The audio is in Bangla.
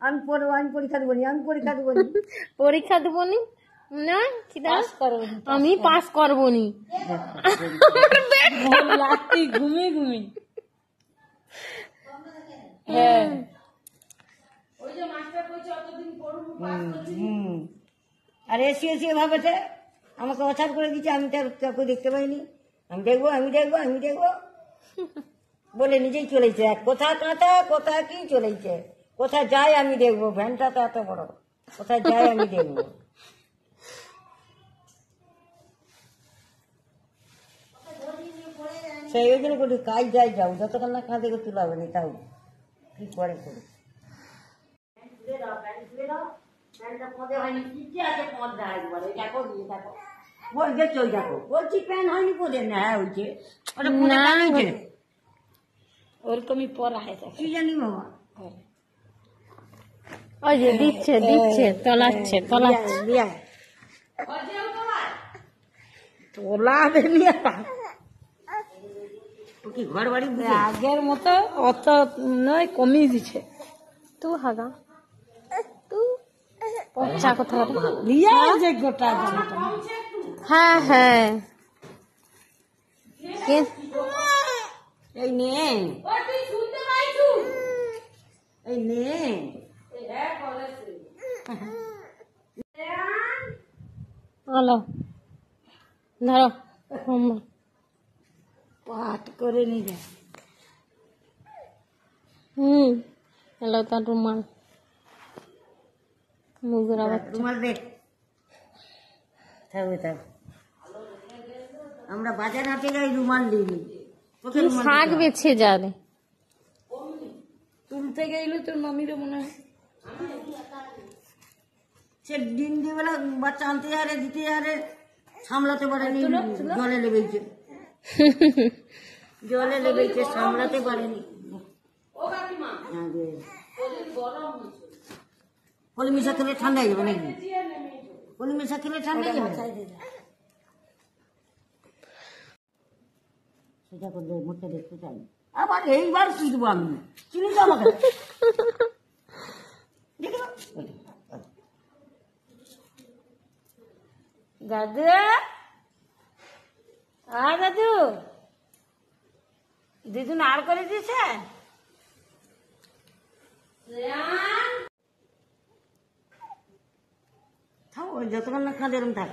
আমি পড়বো, আমি পরীক্ষা দেবো নি, আমি পরীক্ষা দেবো নি, পরীক্ষা দেবো নি না কি দাও, আমি পাস করবো নি। রাত্রি ঘুমিয়ে ঘুমিয়ে হ্যাঁ আর এসি এসি ভাবেছে আমাকে অছাড় করে দিচ্ছে, আমি তার চোখে দেখতে পাইনি। আমি দেখবো, আমি দেখবো, আমি দেখবো বলে নিজেই চলেছে। কোথা কাঁথা কোথা কি চলেছে, কোথায় যাই আমি দেখবো। ভ্যানটা তো এত বড়, কোথায় যাই আমি দেখবো। সেই ওই জন্য বলি কাজ যাই যাও, যতক্ষণ না কাঁধে তুলে হবে না তাও কি করে করি। বলছি প্যান হয়নি পদের না, হ্যাঁ হয়েছে ওরকমই পরা হয় কি জানি বাবা। ওই যে দিচ্ছে দিচ্ছে, তলাচ্ছে তলাচ্ছে, তোলাবে কি ঘর বাড়ি আগের মতো অত নয়, কমিয়ে দিচ্ছে। তু হাগা তু পচা কথা যে গোটা হ্যাঁ হ্যাঁ এই নে এই নে হলো ধরো পাঠ করে নি যায়। হলো তার রুমাল মুগুরা রুমাল দে থাকবে থাক। আমরা বাজার হাটে যাই, রুমাল দিই। শাক বেছে যাবে তুলতে গেলে তোর মামিরও মনে হয় সে দিন দিবেলা বাচ্চা আনতে যারে দিতে যারে সামলাতে পারেনি, জলে লেবেছে জলে লেবেছে সামলাতে পারেনি। পলি মিশা খেলে ঠান্ডা হয়ে যাবে নাকি? পলি মিশা খেলে ঠান্ডা হয়ে যাবে। সেটা করলে মুখে দেখতে চাই। আবার এইবার কি দেবো আমি, চিনি তো আমাকে দাদু। আর দাদু দিদুন আর করে দিয়েছে। থাক ওই যতক্ষণ না খাঁদে এরম থাক।